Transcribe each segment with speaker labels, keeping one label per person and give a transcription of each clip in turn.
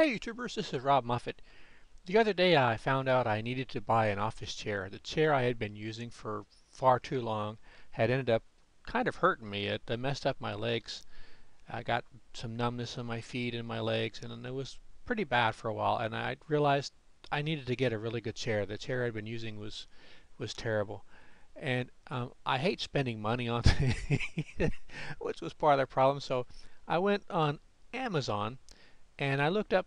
Speaker 1: Hey YouTubers, this is Rob Muffet. The other day I found out I needed to buy an office chair. The chair I had been using for far too long had ended up kind of hurting me. It messed up my legs. I got some numbness in my feet and my legs, and it was pretty bad for a while. And I realized I needed to get a really good chair. The chair I'd been using was terrible. And I hate spending money on things, which was part of the problem. So I went on Amazon and I looked up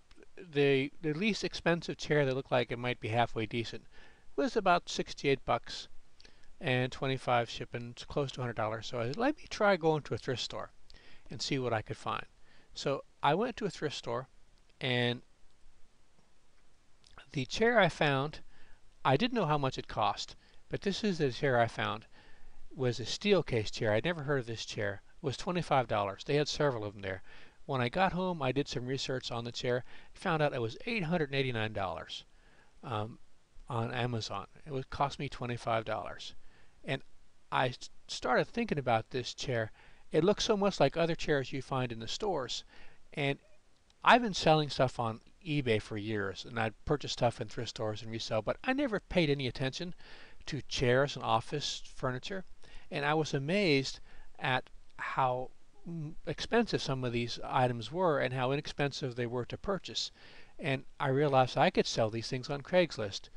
Speaker 1: the least expensive chair that looked like it might be halfway decent. It was about 68 bucks and 25 shipping, it's close to $100. So I said, let me try going to a thrift store and see what I could find. So I went to a thrift store, and the chair I found, I didn't know how much it cost, but this is the chair I found. Was a Steelcase chair. I'd never heard of this chair. It was $25. They had several of them there. When I got home, I did some research on the chair. Found out it was $889 on Amazon. It would cost me $25. And I started thinking about this chair. It looks so much like other chairs you find in the stores. And I've been selling stuff on eBay for years, and I'd purchase stuff in thrift stores and resell, but I never paid any attention to chairs and office furniture. And I was amazed at how expensive some of these items were and how inexpensive they were to purchase. And I realized I could sell these things on Craigslist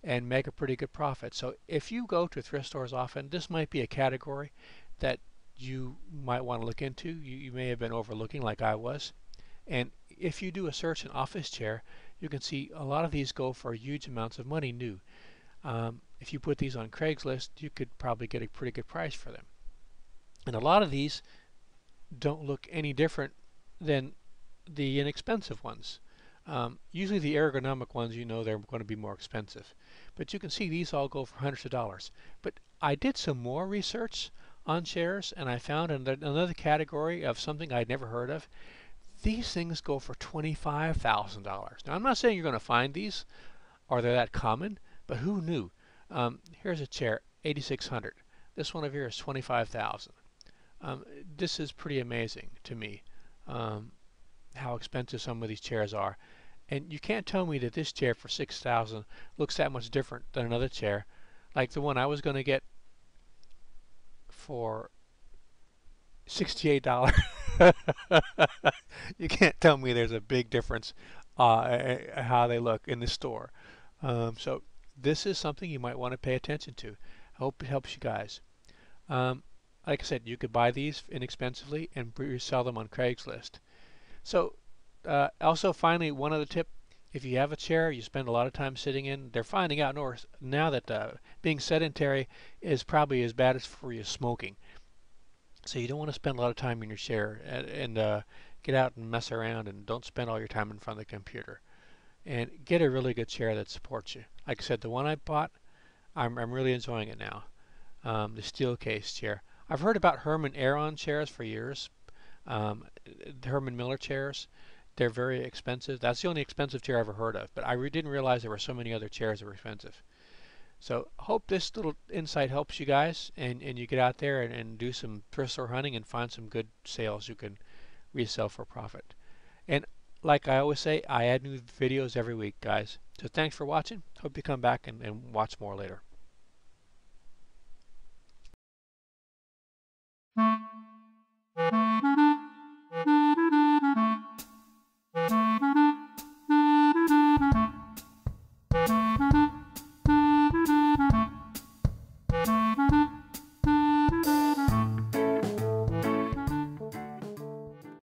Speaker 1: and make a pretty good profit. So if you go to thrift stores often, this might be a category that you might want to look into. You may have been overlooking like I was. And if you do a search in office chair, you can see a lot of these go for huge amounts of money new. If you put these on Craigslist, you could probably get a pretty good price for them. And a lot of these don't look any different than the inexpensive ones. Usually the ergonomic ones, you know, they're going to be more expensive. But you can see these all go for hundreds of dollars. But I did some more research on chairs, and I found another category of something I'd never heard of. These things go for $25,000. Now, I'm not saying you're going to find these or they're that common, but who knew? Here's a chair, 8,600. This one over here is 25,000. This is pretty amazing to me, how expensive some of these chairs are. And you can't tell me that this chair for 6,000 looks that much different than another chair, like the one I was going to get for $68. You can't tell me there's a big difference how they look in the store. So this is something you might want to pay attention to. I hope it helps you guys. Like I said, you could buy these inexpensively and resell them on Craigslist. So also finally, one other tip: if you have a chair you spend a lot of time sitting in, they're finding out now that being sedentary is probably as bad as for you smoking. So you don't want to spend a lot of time in your chair, and get out and mess around, and don't spend all your time in front of the computer. And get a really good chair that supports you. Like I said, the one I bought, I'm really enjoying it now. The Steelcase chair. I've heard about Herman Aeron chairs for years. The Herman Miller chairs. They're very expensive. That's the only expensive chair I ever heard of. But I didn't realize there were so many other chairs that were expensive. So hope this little insight helps you guys, and you get out there and do some thrift store hunting and find some good sales you can resell for profit. And like I always say, I add new videos every week, guys. So thanks for watching. Hope you come back and watch more later.